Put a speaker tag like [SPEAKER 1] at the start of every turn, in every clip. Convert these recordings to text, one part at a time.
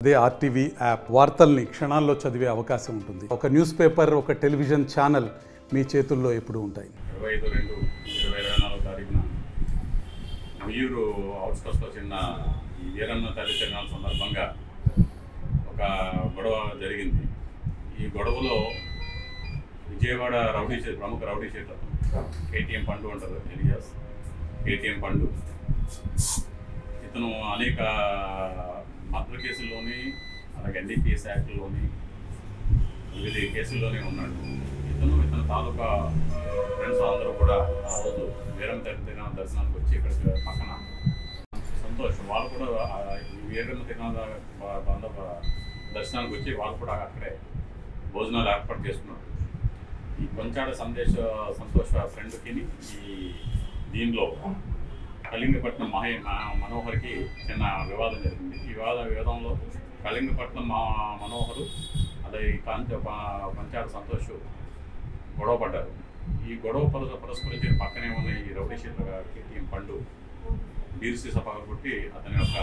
[SPEAKER 1] అదే RTV app వార్తల్ని క్షణాల్లో చదివే అవకాశం ఉంటుంది. ఒక న్యూస్ పేపర్, ఒక టెలివిజన్ ఛానల్ మీ చేతుల్లో ఎప్పుడూ ఉంటాయి.
[SPEAKER 2] 25/2/2024 ఉయ్యూరు అవుట్స్కట్స్లో చిన్న ఈ వీరన్న తల్లి తిరునాళ్ళ సందర్భంగా ఒక గొడవ జరిగింది. ఈ గొడవలో విజయవాడ ప్రముఖ రౌడీ షీటర్ కేటీఎం పండు అంటారు, ఎలియాస్ కేటీఎం పండు. ఇతను అనేక మర్డర్ కేసుల్లోని, అలాగే ఎన్డీపీఎస్ యాక్ట్లోని వివిధ కేసుల్లోనే ఉన్నాడు. ఇతను తాలూకా ఫ్రెండ్స్ అందరూ కూడా ఆ రోజు వీరమ్మ తిరునాళ్ళ దర్శనానికి వచ్చి ఇక్కడికి పక్కన సంతోష్ వాళ్ళు కూడా వీరమ్మ తిరునాళ్ళ దర్శనానికి వచ్చి వాళ్ళు కూడా అక్కడే భోజనాలు ఏర్పాటు చేసుకున్నారు. ఈ కొంచాడ సంతోష్ ఫ్రెండ్కి ఈ దీనిలో కళింగపట్నం మనోహర్కి చిన్న వివాదం జరిగింది. ఈ వివాదంలో కళింగపట్నం మనోహరు అలాగే కొంచాడ సంతోష్ గొడవ పడ్డారు. ఈ గొడవ పురస్కరించి పక్కనే ఉన్న ఈ రౌడీ షీటర్ కేటీఎం పండు బీరు సీసా పగలగొట్టి అతని యొక్క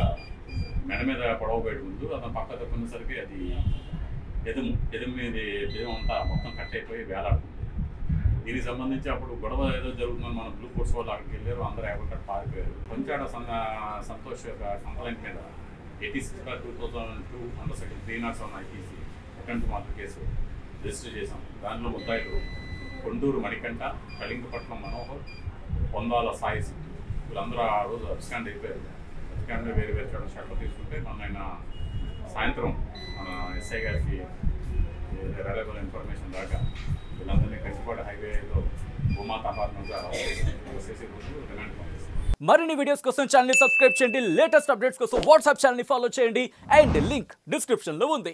[SPEAKER 2] మెడ మీద గొడవ పెట్టుకుంటూ అతను పక్క తక్కునేసరికి అది ఎదురు అంతా మొత్తం కట్ అయిపోయి వేలాడుతుంది. దీనికి సంబంధించి అప్పుడు గొడవ ఏదో జరుగుతుందని మన బ్లూ కోర్ట్స్ వాళ్ళు అక్కడికి వెళ్ళారు, అందరూ ఎవరికట్టు పారిపోయారు. కొంచాడ సంతోష్ యొక్క కంప్లైంట్ మీద 86/2002 under section 307 IPC attempt murder case register చేశాం. దాంట్లో ముద్దాయిలు కొండూరు మణికంఠ, కళింగపట్నం మనోహర్, పొందాల సాయి వీళ్ళందరూ ఆ రోజు అబ్స్కాండ్ అయిపోయారు. అబ్స్కాండ్ వేరే చోట షట్లు తీసుకుంటే మన సాయంత్రం మన ఎస్ఐ గారికి రైల్వే ఇన్ఫర్మేషన్ దాకా వీళ్ళందరినీ కంచిపాడు హైవేలో భూమాత అపార్ట్మెంట్ చేసే రోజు రిమాండ్ పంపిస్తారు.
[SPEAKER 3] మరిన్ని వీడియోస్ కోసం ఛానల్ ని సబ్స్క్రైబ్ చేయండి. లేటెస్ట్ అప్డేట్స్ కోసం వాట్సాప్ ఛానల్ ని ఫాలో చేయండి. అండ్ లింక్ డిస్క్రిప్షన్ లో ఉంది.